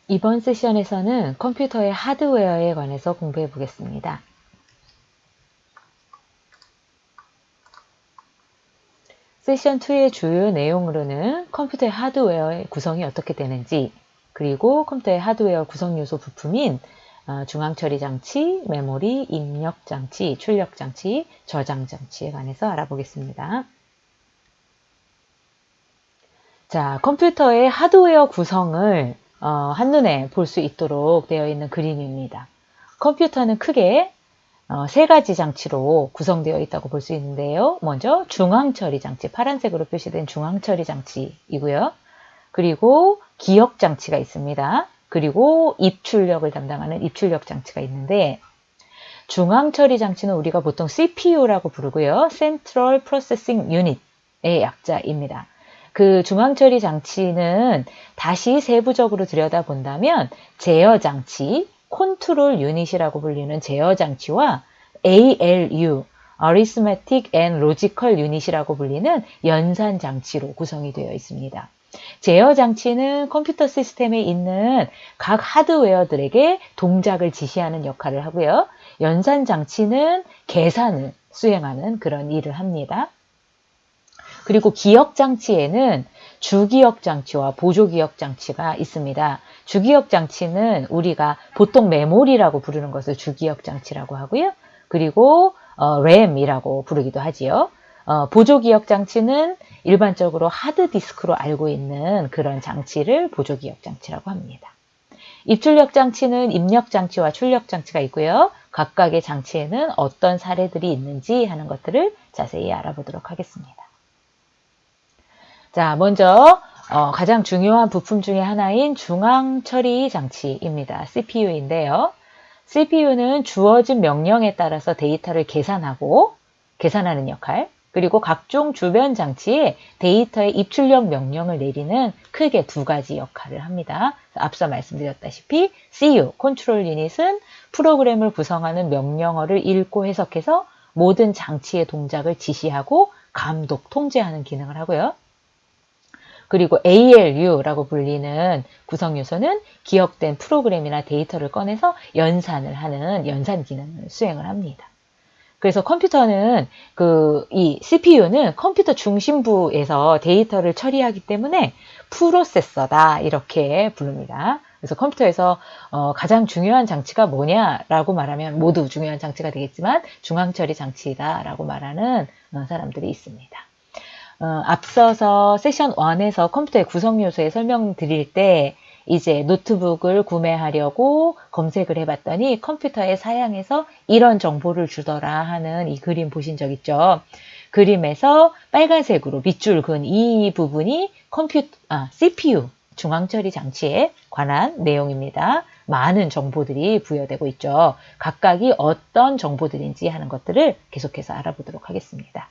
이번 세션에서는 컴퓨터의 하드웨어에 관해서 공부해 보겠습니다. 세션 2의 주요 내용으로는 컴퓨터의 하드웨어의 구성이 어떻게 되는지, 그리고 컴퓨터의 하드웨어 구성 요소 부품인 중앙처리 장치, 메모리, 입력 장치, 출력 장치, 저장 장치에 관해서 알아보겠습니다. 자, 컴퓨터의 하드웨어 구성을 한눈에 볼 수 있도록 되어 있는 그림입니다. 컴퓨터는 크게 세 가지 장치로 구성되어 있다고 볼 수 있는데요. 먼저 중앙처리 장치, 파란색으로 표시된 중앙처리 장치이고요. 그리고 기억 장치가 있습니다. 그리고 입출력을 담당하는 입출력 장치가 있는데, 중앙처리 장치는 우리가 보통 CPU라고 부르고요. Central Processing Unit의 약자입니다. 그 중앙처리 장치는 다시 세부적으로 들여다본다면 제어 장치, 컨트롤 유닛이라고 불리는 제어 장치와 ALU, Arithmetic and Logical Unit이라고 불리는 연산 장치로 구성이 되어 있습니다. 제어 장치는 컴퓨터 시스템에 있는 각 하드웨어들에게 동작을 지시하는 역할을 하고요. 연산 장치는 계산을 수행하는 그런 일을 합니다. 그리고 기억 장치에는 주기억 장치와 보조기억 장치가 있습니다. 주기억 장치는 우리가 보통 메모리라고 부르는 것을 주기억 장치라고 하고요. 그리고 RAM이라고 부르기도 하지요. 보조기억 장치는 일반적으로 하드디스크로 알고 있는 그런 장치를 보조기억 장치라고 합니다. 입출력 장치는 입력 장치와 출력 장치가 있고요. 각각의 장치에는 어떤 사례들이 있는지 하는 것들을 자세히 알아보도록 하겠습니다. 자, 먼저 가장 중요한 부품 중에 하나인 중앙처리 장치입니다. CPU인데요. CPU는 주어진 명령에 따라서 데이터를 계산하는 역할, 그리고 각종 주변 장치에 데이터의 입출력 명령을 내리는 크게 두 가지 역할을 합니다. 앞서 말씀드렸다시피 CU, 컨트롤 유닛은 프로그램을 구성하는 명령어를 읽고 해석해서 모든 장치의 동작을 지시하고 감독, 통제하는 기능을 하고요. 그리고 ALU라고 불리는 구성 요소는 기억된 프로그램이나 데이터를 꺼내서 연산을 하는 연산 기능을 수행을 합니다. 그래서 컴퓨터는 이 CPU는 컴퓨터 중심부에서 데이터를 처리하기 때문에 프로세서다 이렇게 부릅니다. 그래서 컴퓨터에서 가장 중요한 장치가 뭐냐라고 말하면 모두 중요한 장치가 되겠지만 중앙처리 장치다라고 말하는 사람들이 있습니다. 앞서서 세션 1에서 컴퓨터의 구성 요소에 설명드릴 때 이제 노트북을 구매하려고 검색을 해봤더니 컴퓨터의 사양에서 이런 정보를 주더라 하는 이 그림 보신 적 있죠? 그림에서 빨간색으로 밑줄 그은 이 부분이 CPU, 중앙처리 장치에 관한 내용입니다. 많은 정보들이 부여되고 있죠. 각각이 어떤 정보들인지 하는 것들을 계속해서 알아보도록 하겠습니다.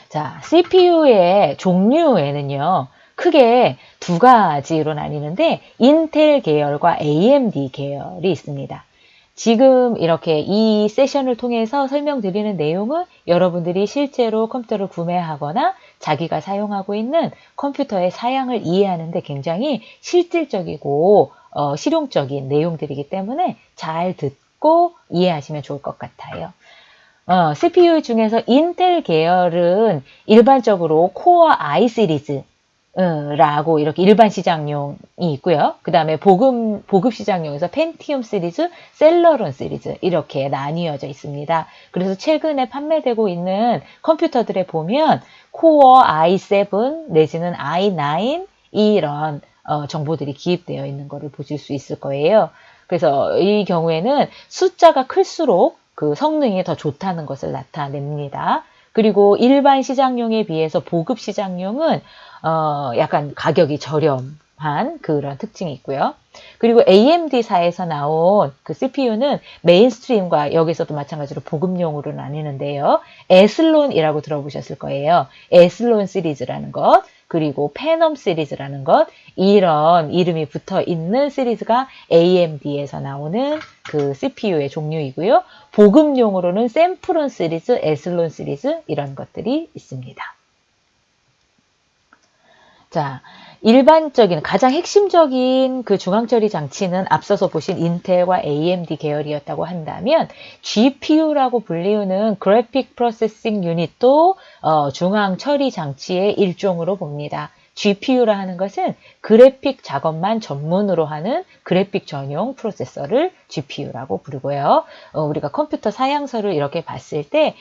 자, CPU의 종류에는요, 크게 두 가지로 나뉘는데, 인텔 계열과 AMD 계열이 있습니다. 지금 이렇게 이 세션을 통해서 설명드리는 내용은 여러분들이 실제로 컴퓨터를 구매하거나 자기가 사용하고 있는 컴퓨터의 사양을 이해하는 데 굉장히 실질적이고 실용적인 내용들이기 때문에 잘 듣고 이해하시면 좋을 것 같아요. CPU 중에서 인텔 계열은 일반적으로 코어 i 시리즈 라고 이렇게 일반 시장용이 있고요. 그 다음에 보급 시장용에서 펜티움 시리즈, 셀러론 시리즈 이렇게 나뉘어져 있습니다. 그래서 최근에 판매되고 있는 컴퓨터들에 보면 코어 i7 내지는 i9 이런 정보들이 기입되어 있는 것을 보실 수 있을 거예요. 그래서 이 경우에는 숫자가 클수록 그 성능이 더 좋다는 것을 나타냅니다. 그리고 일반 시장용에 비해서 보급 시장용은 약간 가격이 저렴한 그런 특징이 있고요. 그리고 AMD사에서 나온 그 CPU는 메인스트림과 여기서도 마찬가지로 보급용으로 나뉘는데요. 에슬론이라고 들어보셨을 거예요. 에슬론 시리즈라는 것, 그리고 페넘 시리즈라는 것, 이런 이름이 붙어 있는 시리즈가 AMD에서 나오는 그 CPU의 종류이고요. 보급용으로는 샘프론 시리즈, 에슬론 시리즈 이런 것들이 있습니다. 자, 일반적인 가장 핵심적인 그 중앙처리 장치는 앞서서 보신 인텔과 AMD 계열이었다고 한다면 GPU라고 불리우는 그래픽 프로세싱 유닛도 중앙 처리 장치의 일종으로 봅니다. GPU라 하는 것은 그래픽 작업만 전문으로 하는 그래픽 전용 프로세서를 GPU라고 부르고요. 우리가 컴퓨터 사양서를 이렇게 봤을 때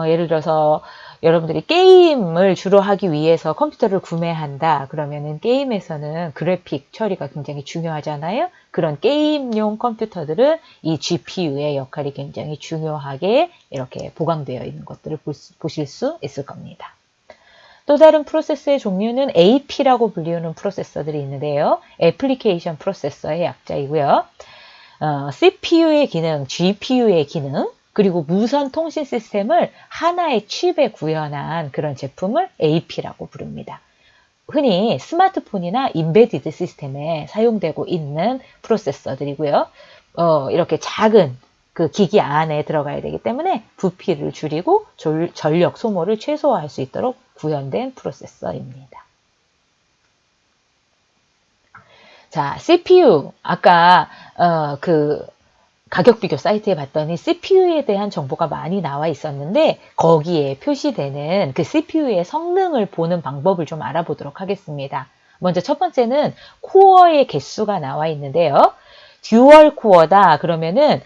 예를 들어서 여러분들이 게임을 주로 하기 위해서 컴퓨터를 구매한다. 그러면은 게임에서는 그래픽 처리가 굉장히 중요하잖아요. 그런 게임용 컴퓨터들은 이 GPU의 역할이 굉장히 중요하게 이렇게 보강되어 있는 것들을 보실 수 있을 겁니다. 또 다른 프로세서의 종류는 AP라고 불리우는 프로세서들이 있는데요. 애플리케이션 프로세서의 약자이고요. CPU의 기능, GPU의 기능, 그리고 무선 통신 시스템을 하나의 칩에 구현한 그런 제품을 AP라고 부릅니다. 흔히 스마트폰이나 인베디드 시스템에 사용되고 있는 프로세서들이고요. 이렇게 작은 그 기기 안에 들어가야 되기 때문에 부피를 줄이고 전력 소모를 최소화할 수 있도록 구현된 프로세서입니다. 자, CPU. 아까 가격 비교 사이트에 봤더니 CPU에 대한 정보가 많이 나와 있었는데 거기에 표시되는 그 CPU의 성능을 보는 방법을 좀 알아보도록 하겠습니다. 먼저 첫 번째는 코어의 개수가 나와 있는데요. 듀얼 코어다 그러면은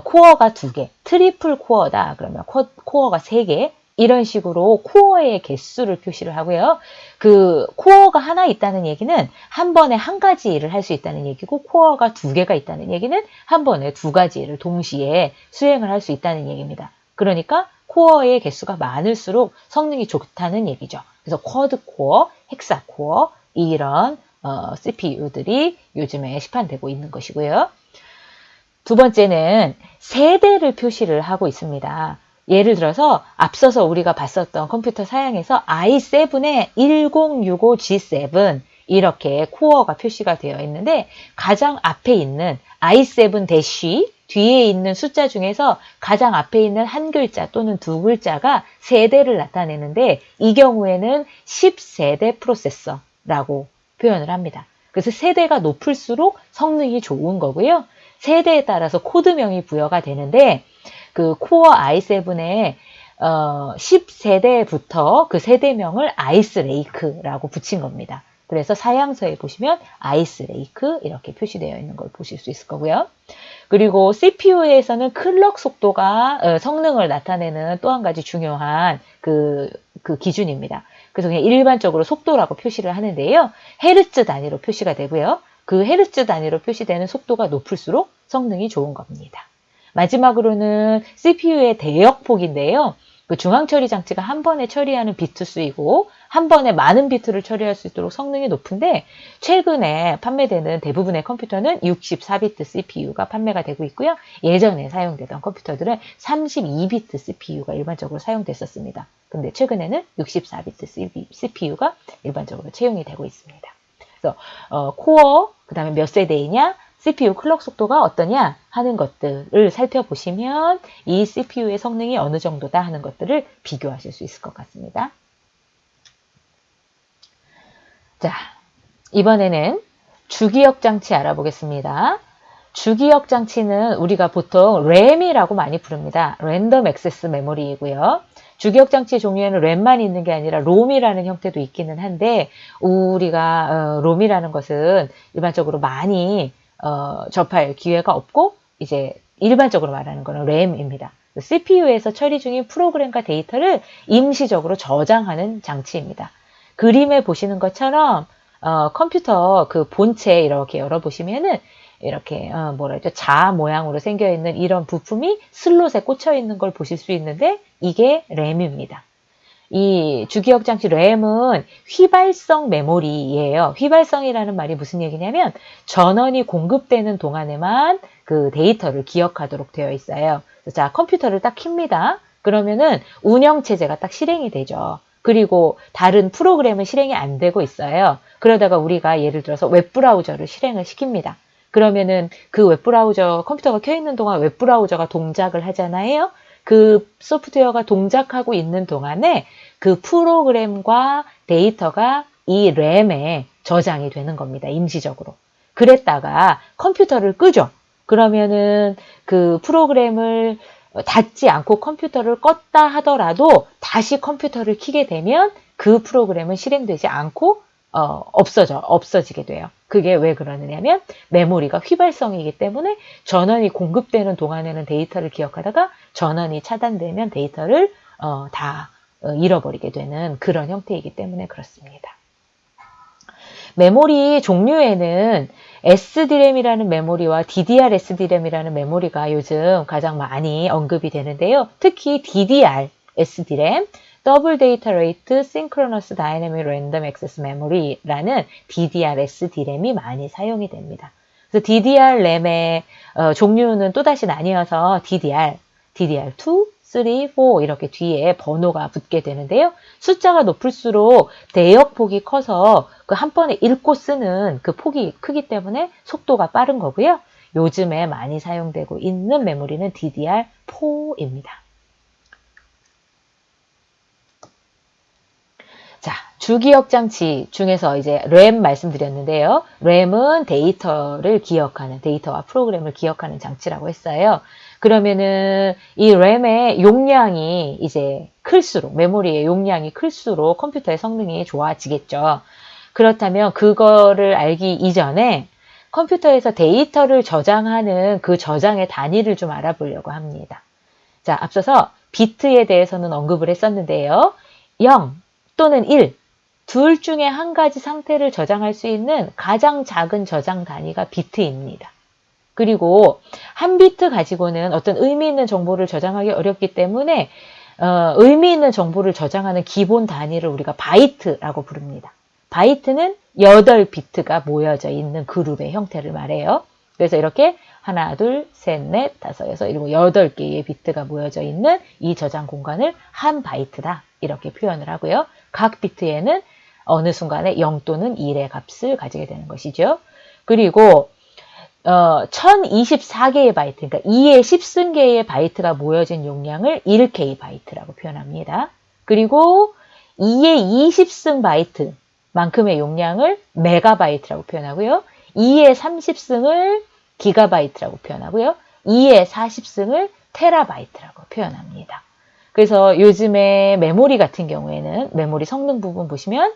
코어가 2개, 트리플 코어다 그러면 코어가 3개, 이런 식으로 코어의 개수를 표시를 하고요. 그 코어가 하나 있다는 얘기는 한 번에 한 가지 일을 할 수 있다는 얘기고, 코어가 2개가 있다는 얘기는 한 번에 2가지 일을 동시에 수행을 할 수 있다는 얘기입니다. 그러니까 코어의 개수가 많을수록 성능이 좋다는 얘기죠. 그래서 쿼드 코어, 헥사 코어 이런 CPU들이 요즘에 시판되고 있는 것이고요. 두 번째는 세대를 표시를 하고 있습니다. 예를 들어서 앞서서 우리가 봤었던 컴퓨터 사양에서 i7에 1065G7 이렇게 코어가 표시가 되어 있는데 가장 앞에 있는 i7 대쉬 뒤에 있는 숫자 중에서 가장 앞에 있는 한 글자 또는 두 글자가 세대를 나타내는데 이 경우에는 10세대 프로세서라고 표현을 합니다. 그래서 세대가 높을수록 성능이 좋은 거고요. 세대에 따라서 코드명이 부여가 되는데 그 코어 i7의 10세대부터 그 세대명을 아이스레이크라고 붙인 겁니다. 그래서 사양서에 보시면 아이스레이크 이렇게 표시되어 있는 걸 보실 수 있을 거고요. 그리고 CPU에서는 클럭 속도가 성능을 나타내는 또 한 가지 중요한 그 기준입니다. 그래서 그냥 일반적으로 속도라고 표시를 하는데요. 헤르츠 단위로 표시가 되고요. 그 헤르츠 단위로 표시되는 속도가 높을수록 성능이 좋은 겁니다. 마지막으로는 CPU의 대역폭인데요. 그 중앙처리 장치가 한 번에 처리하는 비트 수이고 한 번에 많은 비트를 처리할 수 있도록 성능이 높은데 최근에 판매되는 대부분의 컴퓨터는 64비트 CPU가 판매가 되고 있고요. 예전에 사용되던 컴퓨터들은 32비트 CPU가 일반적으로 사용됐었습니다. 근데 최근에는 64비트 CPU가 일반적으로 채용이 되고 있습니다. 그래서 코어, 그 다음에 몇 세대이냐, CPU 클럭 속도가 어떠냐 하는 것들을 살펴보시면 이 CPU의 성능이 어느 정도다 하는 것들을 비교하실 수 있을 것 같습니다. 자, 이번에는 주기억 장치 알아보겠습니다. 주기억 장치는 우리가 보통 RAM이라고 많이 부릅니다. 랜덤 액세스 메모리이고요. 주기억 장치 종류에는 램만 있는 게 아니라 롬이라는 형태도 있기는 한데 우리가 롬이라는 것은 일반적으로 많이 접할 기회가 없고 이제 일반적으로 말하는 거는 램입니다. CPU에서 처리 중인 프로그램과 데이터를 임시적으로 저장하는 장치입니다. 그림에 보시는 것처럼 컴퓨터 그 본체 이렇게 열어보시면은 이렇게 자 모양으로 생겨 있는 이런 부품이 슬롯에 꽂혀 있는 걸 보실 수 있는데 이게 램입니다. 이 주기억 장치 램은 휘발성 메모리예요. 휘발성이라는 말이 무슨 얘기냐면 전원이 공급되는 동안에만 그 데이터를 기억하도록 되어 있어요. 자, 컴퓨터를 딱 켭니다. 그러면은 운영체제가 딱 실행이 되죠. 그리고 다른 프로그램은 실행이 안 되고 있어요. 그러다가 우리가 예를 들어서 웹브라우저를 실행을 시킵니다. 그러면은 그 웹브라우저 컴퓨터가 켜 있는 동안 웹브라우저가 동작을 하잖아요. 그 소프트웨어가 동작하고 있는 동안에 그 프로그램과 데이터가 이 램에 저장이 되는 겁니다. 임시적으로. 그랬다가 컴퓨터를 끄죠. 그러면은 그 프로그램을 닫지 않고 컴퓨터를 껐다 하더라도 다시 컴퓨터를 켜게 되면 그 프로그램은 실행되지 않고 없어지게 돼요. 그게 왜 그러느냐면 메모리가 휘발성이기 때문에 전원이 공급되는 동안에는 데이터를 기억하다가 전원이 차단되면 데이터를 다 잃어버리게 되는 그런 형태이기 때문에 그렇습니다. 메모리 종류에는 SDRAM이라는 메모리와 DDR SDRAM이라는 메모리가 요즘 가장 많이 언급이 되는데요. 특히 DDR SDRAM, Double Data Rate Synchronous Dynamic Random Access Memory라는 DDR SDRAM이 많이 사용이 됩니다. 그래서 DDR 램의 종류는 또다시 나뉘어서 DDR, DDR2, 3, 4 이렇게 뒤에 번호가 붙게 되는데요. 숫자가 높을수록 대역폭이 커서 그 한 번에 읽고 쓰는 그 폭이 크기 때문에 속도가 빠른 거고요. 요즘에 많이 사용되고 있는 메모리는 DDR4입니다. 자, 주기억장치 중에서 이제 램 말씀드렸는데요. 램은 데이터를 기억하는, 데이터와 프로그램을 기억하는 장치라고 했어요. 그러면은 이 램의 용량이 이제 클수록, 메모리의 용량이 클수록 컴퓨터의 성능이 좋아지겠죠. 그렇다면 그거를 알기 이전에 컴퓨터에서 데이터를 저장하는 그 저장의 단위를 좀 알아보려고 합니다. 자, 앞서서 비트에 대해서는 언급을 했었는데요. 0 또는 1, 둘 중에 한 가지 상태를 저장할 수 있는 가장 작은 저장 단위가 비트입니다. 그리고 한 비트 가지고는 어떤 의미 있는 정보를 저장하기 어렵기 때문에 의미 있는 정보를 저장하는 기본 단위를 우리가 바이트라고 부릅니다. 바이트는 8비트가 모여져 있는 그룹의 형태를 말해요. 그래서 이렇게 하나, 둘, 셋, 넷, 다섯, 여섯, 일곱, 8개의 비트가 모여져 있는 이 저장 공간을 한 바이트다. 이렇게 표현을 하고요. 각 비트에는 어느 순간에 0 또는 1의 값을 가지게 되는 것이죠. 그리고 1024개의 바이트, 그러니까 2의 10승계의 바이트가 모여진 용량을 1K 바이트라고 표현합니다. 그리고 2의 20승 바이트만큼의 용량을 메가바이트라고 표현하고요. 2의 30승을 기가바이트라고 표현하고요. 2의 40승을 테라바이트라고 표현합니다. 그래서 요즘에 메모리 같은 경우에는 메모리 성능 부분 보시면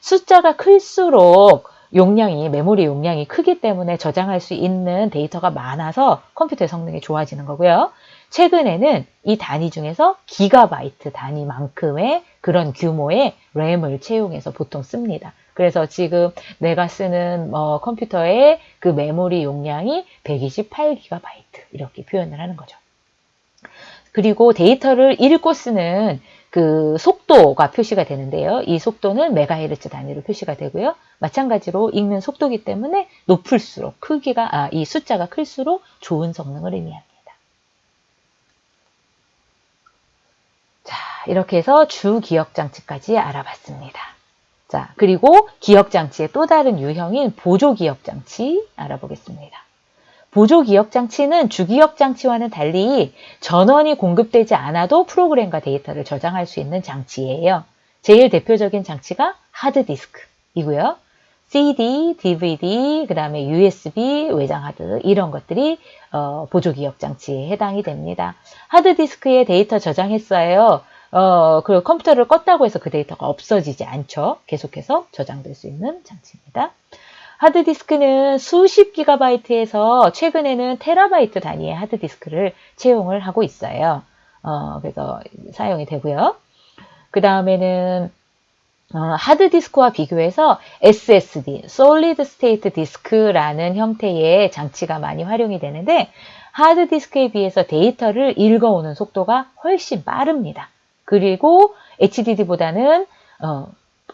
숫자가 클수록 메모리 용량이 크기 때문에 저장할 수 있는 데이터가 많아서 컴퓨터의 성능이 좋아지는 거고요. 최근에는 이 단위 중에서 기가바이트 단위만큼의 그런 규모의 램을 채용해서 보통 씁니다. 그래서 지금 내가 쓰는 컴퓨터의 그 메모리 용량이 128기가바이트 이렇게 표현을 하는 거죠. 그리고 데이터를 읽고 쓰는 그 속도가 표시가 되는데요. 이 속도는 메가헤르츠 단위로 표시가 되고요. 마찬가지로 읽는 속도이기 때문에 높을수록 이 숫자가 클수록 좋은 성능을 의미합니다. 자, 이렇게 해서 주기억장치까지 알아봤습니다. 자, 그리고 기억장치의 또 다른 유형인 보조기억장치 알아보겠습니다. 보조기억장치는 주기억장치와는 달리 전원이 공급되지 않아도 프로그램과 데이터를 저장할 수 있는 장치예요. 제일 대표적인 장치가 하드디스크이고요. CD, DVD, 그 다음에 USB, 외장하드 이런 것들이 보조기억장치에 해당이 됩니다. 하드디스크에 데이터 저장했어요. 그 컴퓨터를 껐다고 해서 그 데이터가 없어지지 않죠. 계속해서 저장될 수 있는 장치입니다. 하드디스크는 수십 기가바이트에서 최근에는 테라바이트 단위의 하드디스크를 채용을 하고 있어요. 그래서 사용이 되고요. 그 다음에는 하드디스크와 비교해서 SSD, Solid State Disk라는 형태의 장치가 많이 활용이 되는데 하드디스크에 비해서 데이터를 읽어오는 속도가 훨씬 빠릅니다. 그리고 HDD보다는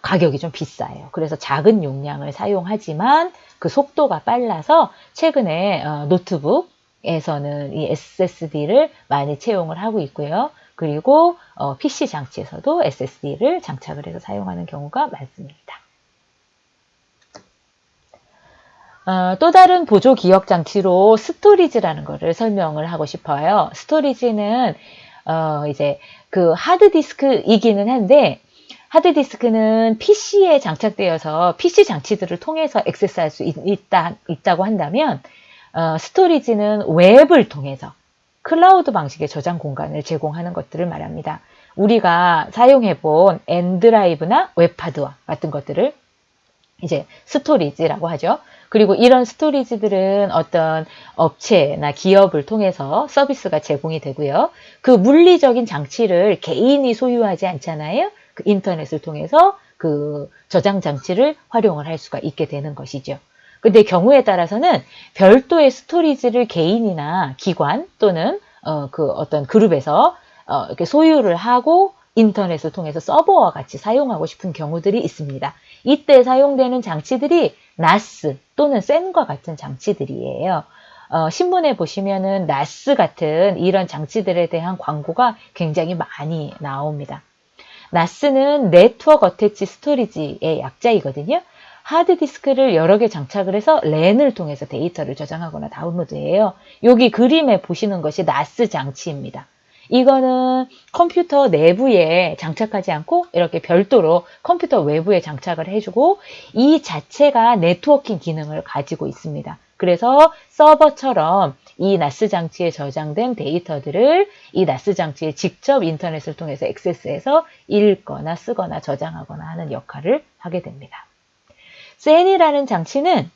가격이 좀 비싸요. 그래서 작은 용량을 사용하지만 그 속도가 빨라서 최근에 노트북에서는 이 SSD를 많이 채용을 하고 있고요. 그리고 PC 장치에서도 SSD를 장착을 해서 사용하는 경우가 많습니다. 또 다른 보조 기억 장치로 스토리지라는 것을 설명을 하고 싶어요. 스토리지는 이제 그 하드디스크이기는 한데 하드디스크는 PC에 장착되어서 PC 장치들을 통해서 액세스할 수 있다고 한다면 스토리지는 웹을 통해서 클라우드 방식의 저장 공간을 제공하는 것들을 말합니다. 우리가 사용해본 N드라이브나 웹하드와 같은 것들을 이제 스토리지라고 하죠. 그리고 이런 스토리지들은 어떤 업체나 기업을 통해서 서비스가 제공이 되고요. 그 물리적인 장치를 개인이 소유하지 않잖아요. 그 인터넷을 통해서 그 저장 장치를 활용을 할 수가 있게 되는 것이죠. 근데 경우에 따라서는 별도의 스토리지를 개인이나 기관 또는 그 어떤 그룹에서 이렇게 소유를 하고 인터넷을 통해서 서버와 같이 사용하고 싶은 경우들이 있습니다. 이때 사용되는 장치들이 NAS 또는 SAN과 같은 장치들이에요. 신문에 보시면은 NAS 같은 이런 장치들에 대한 광고가 굉장히 많이 나옵니다. NAS는 네트워크 어태치 스토리지의 약자이거든요. 하드디스크를 여러 개 장착을 해서 랜을 통해서 데이터를 저장하거나 다운로드해요. 여기 그림에 보시는 것이 NAS 장치입니다. 이거는 컴퓨터 내부에 장착하지 않고 이렇게 별도로 컴퓨터 외부에 장착을 해주고 이 자체가 네트워킹 기능을 가지고 있습니다. 그래서 서버처럼 이 NAS 장치에 저장된 데이터들을 이 NAS 장치에 직접 인터넷을 통해서 액세스해서 읽거나 쓰거나 저장하거나 하는 역할을 하게 됩니다. SAN이라는 장치는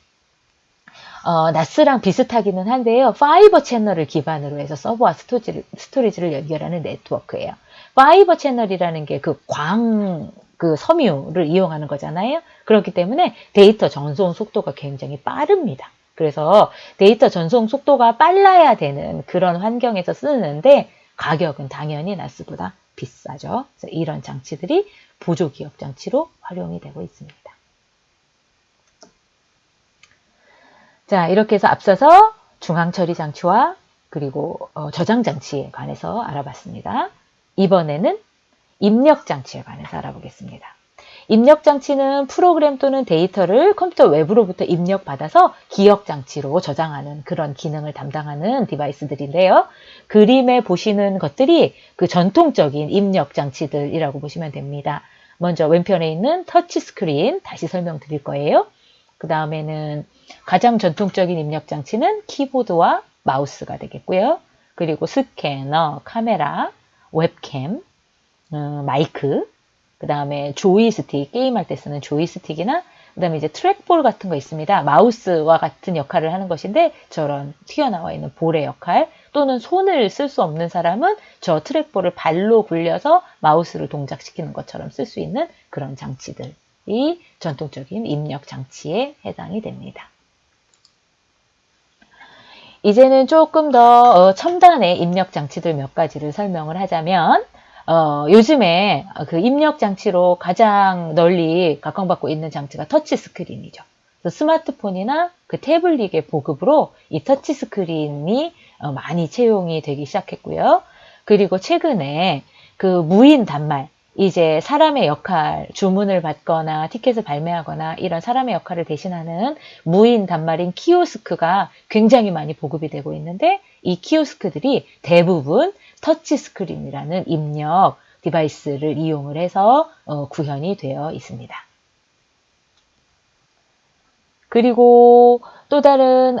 NAS랑 비슷하기는 한데요. 파이버 채널을 기반으로 해서 서버와 스토리지를 연결하는 네트워크예요. 파이버 채널이라는 게 그 섬유를 이용하는 거잖아요. 그렇기 때문에 데이터 전송 속도가 굉장히 빠릅니다. 그래서 데이터 전송 속도가 빨라야 되는 그런 환경에서 쓰는데 가격은 당연히 NAS보다 비싸죠. 그래서 이런 장치들이 보조기억 장치로 활용이 되고 있습니다. 자, 이렇게 해서 앞서서 중앙처리 장치와 그리고 저장 장치에 관해서 알아봤습니다. 이번에는 입력 장치에 관해서 알아보겠습니다. 입력 장치는 프로그램 또는 데이터를 컴퓨터 외부로부터 입력받아서 기억 장치로 저장하는 그런 기능을 담당하는 디바이스들인데요. 그림에 보시는 것들이 그 전통적인 입력 장치들이라고 보시면 됩니다. 먼저 왼편에 있는 터치 스크린 다시 설명드릴 거예요. 그 다음에는 가장 전통적인 입력 장치는 키보드와 마우스가 되겠고요. 그리고 스캐너, 카메라, 웹캠, 마이크, 그 다음에 조이스틱, 게임할 때 쓰는 조이스틱이나 그 다음에 이제 트랙볼 같은 거 있습니다. 마우스와 같은 역할을 하는 것인데 저런 튀어나와 있는 볼의 역할 또는 손을 쓸 수 없는 사람은 저 트랙볼을 발로 굴려서 마우스를 동작시키는 것처럼 쓸 수 있는 그런 장치들. 이 전통적인 입력 장치에 해당이 됩니다. 이제는 조금 더 첨단의 입력 장치들 몇 가지를 설명을 하자면 요즘에 그 입력 장치로 가장 널리 각광받고 있는 장치가 터치 스크린이죠. 그래서 스마트폰이나 그 태블릿의 보급으로 이 터치 스크린이 많이 채용이 되기 시작했고요. 그리고 최근에 그 무인 단말 이제 사람의 역할, 주문을 받거나 티켓을 발매하거나 이런 사람의 역할을 대신하는 무인 단말인 키오스크가 굉장히 많이 보급이 되고 있는데 이 키오스크들이 대부분 터치 스크린이라는 입력 디바이스를 이용을 해서 구현이 되어 있습니다. 그리고 또 다른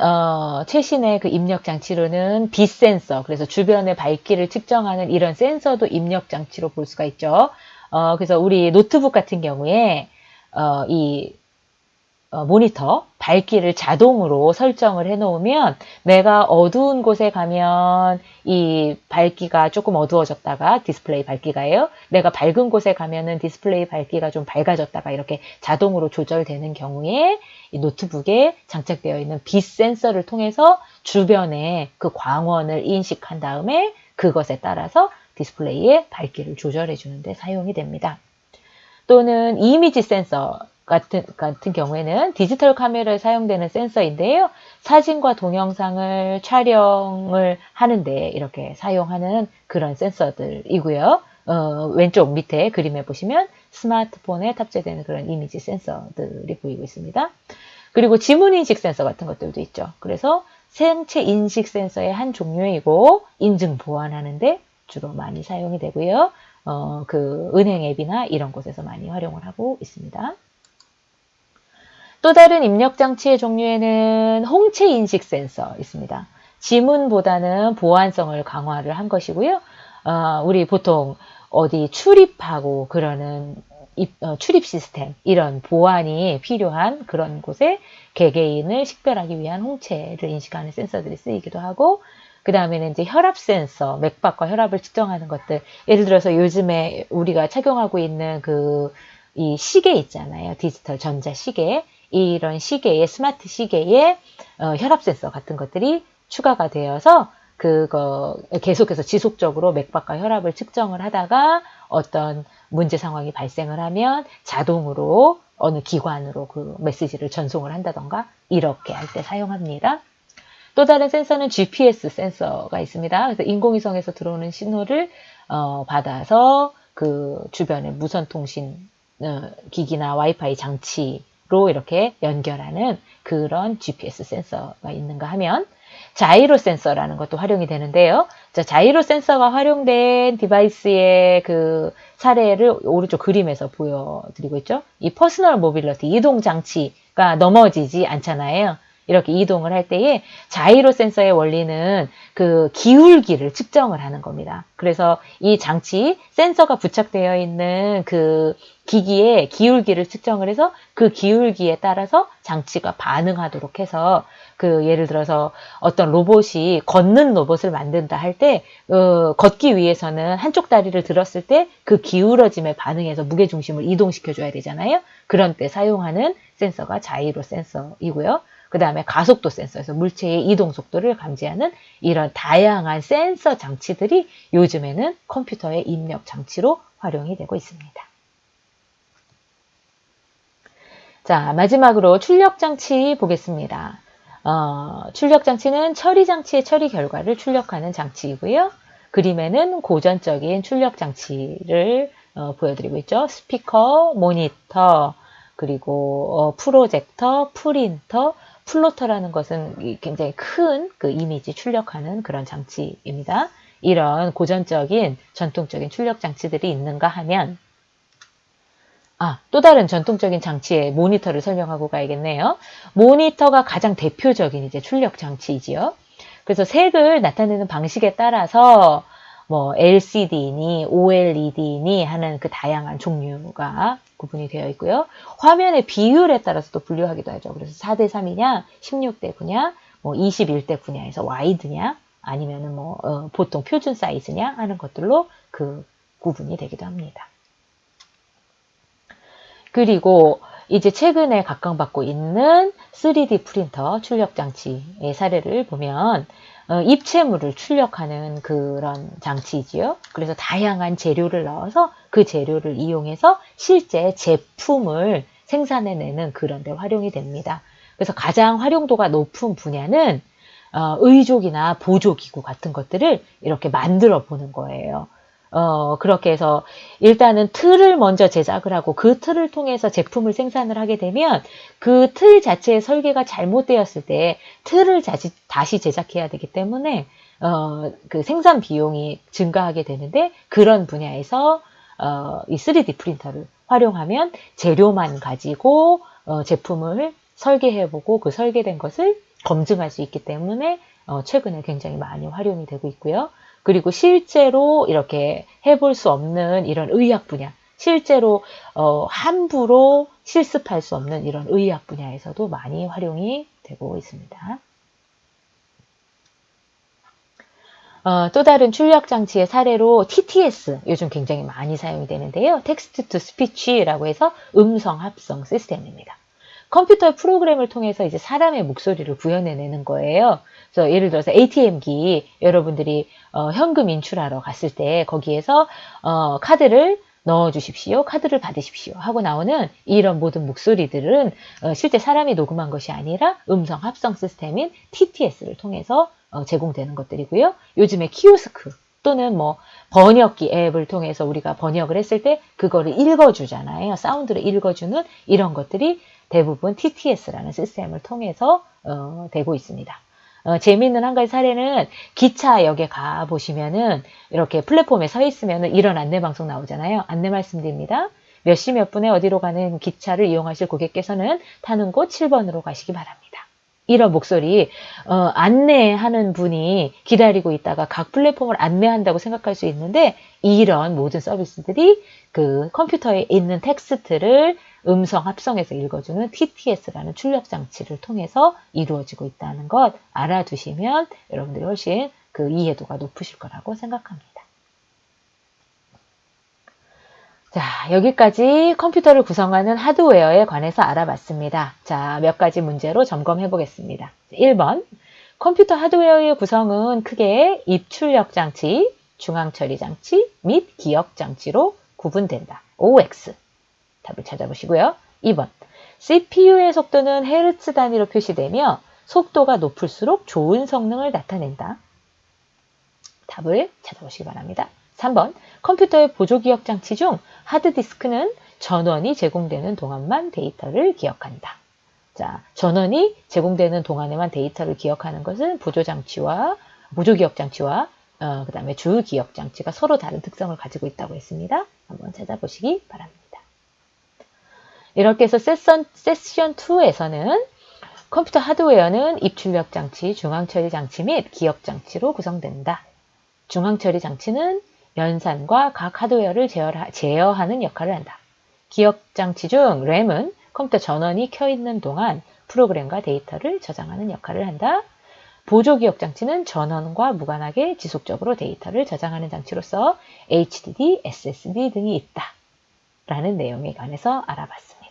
최신의 그 입력 장치로는 빛 센서, 그래서 주변의 밝기를 측정하는 이런 센서도 입력 장치로 볼 수가 있죠. 그래서 우리 노트북 같은 경우에 이 모니터 밝기를 자동으로 설정을 해 놓으면 내가 어두운 곳에 가면 이 밝기가 조금 어두워졌다가 디스플레이 밝기가요. 내가 밝은 곳에 가면은 디스플레이 밝기가 좀 밝아졌다가 이렇게 자동으로 조절되는 경우에 이 노트북에 장착되어 있는 빛 센서를 통해서 주변의 그 광원을 인식한 다음에 그것에 따라서 디스플레이의 밝기를 조절해 주는데 사용이 됩니다. 또는 이미지 센서 같은 경우에는 디지털 카메라에 사용되는 센서인데요. 사진과 동영상을 촬영을 하는데 이렇게 사용하는 그런 센서들이고요. 왼쪽 밑에 그림에 보시면 스마트폰에 탑재되는 그런 이미지 센서들이 보이고 있습니다. 그리고 지문인식 센서 같은 것들도 있죠. 그래서 생체 인식 센서의 한 종류이고 인증 보완하는데 주로 많이 사용이 되고요. 그 은행 앱이나 이런 곳에서 많이 활용을 하고 있습니다. 또 다른 입력 장치의 종류에는 홍채 인식 센서 있습니다. 지문보다는 보안성을 강화를 한 것이고요. 우리 보통 어디 출입하고 그러는 출입 시스템, 이런 보안이 필요한 그런 곳에 개개인을 식별하기 위한 홍채를 인식하는 센서들이 쓰이기도 하고, 그 다음에는 이제 혈압 센서, 맥박과 혈압을 측정하는 것들. 예를 들어서 요즘에 우리가 착용하고 있는 이 시계 있잖아요. 디지털 전자시계. 이런 시계에, 스마트 시계에 혈압 센서 같은 것들이 추가가 되어서 그거 계속해서 지속적으로 맥박과 혈압을 측정을 하다가 어떤 문제 상황이 발생을 하면 자동으로 어느 기관으로 그 메시지를 전송을 한다던가 이렇게 할 때 사용합니다. 또 다른 센서는 GPS 센서가 있습니다. 그래서 인공위성에서 들어오는 신호를 받아서 그 주변의 무선통신 기기나 와이파이 장치로 이렇게 연결하는 그런 GPS 센서가 있는가 하면, 자이로 센서라는 것도 활용이 되는데요. 자, 자이로 센서가 활용된 디바이스의 그 사례를 오른쪽 그림에서 보여드리고 있죠. 이 퍼스널 모빌리티, 이동 장치가 넘어지지 않잖아요. 이렇게 이동을 할 때에 자이로 센서의 원리는 그 기울기를 측정을 하는 겁니다. 그래서 이 장치, 센서가 부착되어 있는 그 기기의 기울기를 측정을 해서 그 기울기에 따라서 장치가 반응하도록 해서, 그 예를 들어서 어떤 로봇이 걷는 로봇을 만든다 할 때 걷기 위해서는 한쪽 다리를 들었을 때 그 기울어짐에 반응해서 무게중심을 이동시켜 줘야 되잖아요. 그런 때 사용하는 센서가 자이로 센서이고요. 그 다음에 가속도 센서에서 물체의 이동 속도를 감지하는 이런 다양한 센서 장치들이 요즘에는 컴퓨터의 입력 장치로 활용이 되고 있습니다. 자, 마지막으로 출력 장치 보겠습니다. 출력 장치는 처리 장치의 처리 결과를 출력하는 장치이고요. 그림에는 고전적인 출력 장치를 보여드리고 있죠. 스피커, 모니터, 그리고 프로젝터, 프린터, 플로터라는 것은 굉장히 큰 그 이미지 출력하는 그런 장치입니다. 이런 고전적인 전통적인 출력 장치들이 있는가 하면, 또 다른 전통적인 장치의 모니터를 설명하고 가야겠네요. 모니터가 가장 대표적인 이제 출력 장치이지요. 그래서 색을 나타내는 방식에 따라서 뭐 LCD니 OLED니 하는 그 다양한 종류가 구분이 되어 있고요. 화면의 비율에 따라서 또 분류하기도 하죠. 그래서 4:3이냐, 16대 9냐, 뭐 21대 9냐에서 와이드냐, 아니면은 뭐 보통 표준 사이즈냐 하는 것들로 그 구분이 되기도 합니다. 그리고 이제 최근에 각광받고 있는 3D 프린터 출력 장치의 사례를 보면 입체물을 출력하는 그런 장치이지요. 그래서 다양한 재료를 넣어서 그 재료를 이용해서 실제 제품을 생산해내는 그런 데 활용이 됩니다. 그래서 가장 활용도가 높은 분야는 의족이나 보조기구 같은 것들을 이렇게 만들어 보는 거예요. 그렇게 해서 일단은 틀을 먼저 제작을 하고 그 틀을 통해서 제품을 생산을 하게 되면 그 틀 자체의 설계가 잘못되었을 때 틀을 다시 제작해야 되기 때문에 그 생산 비용이 증가하게 되는데, 그런 분야에서 이 3D 프린터를 활용하면 재료만 가지고 제품을 설계해보고 그 설계된 것을 검증할 수 있기 때문에 최근에 굉장히 많이 활용이 되고 있고요. 그리고 실제로 이렇게 해볼 수 없는 이런 의학 분야, 실제로 함부로 실습할 수 없는 이런 의학 분야에서도 많이 활용이 되고 있습니다. 또 다른 출력 장치의 사례로 TTS, 요즘 굉장히 많이 사용이 되는데요. 텍스트 투 스피치라고 해서 음성 합성 시스템입니다. 컴퓨터 프로그램을 통해서 이제 사람의 목소리를 구현해내는 거예요. 그래서 예를 들어서 ATM기, 여러분들이 현금 인출하러 갔을 때 거기에서 카드를 넣어주십시오, 카드를 받으십시오 하고 나오는 이런 모든 목소리들은 실제 사람이 녹음한 것이 아니라 음성 합성 시스템인 TTS를 통해서 제공되는 것들이고요. 요즘에 키오스크 또는 뭐 번역기 앱을 통해서 우리가 번역을 했을 때 그거를 읽어주잖아요. 사운드를 읽어주는 이런 것들이 대부분 TTS라는 시스템을 통해서 되고 있습니다. 재미있는 한 가지 사례는 기차역에 가 보시면은 이렇게 플랫폼에 서 있으면은 이런 안내 방송 나오잖아요. 안내 말씀드립니다. 몇 시 몇 분에 어디로 가는 기차를 이용하실 고객께서는 타는 곳 7번으로 가시기 바랍니다. 이런 목소리, 안내하는 분이 기다리고 있다가 각 플랫폼을 안내한다고 생각할 수 있는데 이런 모든 서비스들이 그 컴퓨터에 있는 텍스트를 음성 합성해서 읽어주는 TTS라는 출력 장치를 통해서 이루어지고 있다는 것 알아두시면 여러분들이 훨씬 그 이해도가 높으실 거라고 생각합니다. 자, 여기까지 컴퓨터를 구성하는 하드웨어에 관해서 알아봤습니다. 자, 몇 가지 문제로 점검해 보겠습니다. 1번, 컴퓨터 하드웨어의 구성은 크게 입출력 장치, 중앙 처리 장치 및 기억 장치로 구분된다. OX. 답을 찾아보시고요. 2번, CPU의 속도는 헤르츠 단위로 표시되며 속도가 높을수록 좋은 성능을 나타낸다. 답을 찾아보시기 바랍니다. 3번, 컴퓨터의 보조기억 장치 중 하드디스크는 전원이 제공되는 동안만 데이터를 기억한다. 자, 전원이 제공되는 동안에만 데이터를 기억하는 것은 보조기억 장치와 그 다음에 주기억 장치가 서로 다른 특성을 가지고 있다고 했습니다. 한번 찾아보시기 바랍니다. 이렇게 해서 세션 2에서는 컴퓨터 하드웨어는 입출력 장치, 중앙처리 장치 및 기억 장치로 구성된다. 중앙처리 장치는 연산과 각 하드웨어를 제어하는 역할을 한다. 기억 장치 중 램은 컴퓨터 전원이 켜있는 동안 프로그램과 데이터를 저장하는 역할을 한다. 보조기억 장치는 전원과 무관하게 지속적으로 데이터를 저장하는 장치로서 HDD, SSD 등이 있다. 라는 내용에 관해서 알아봤습니다.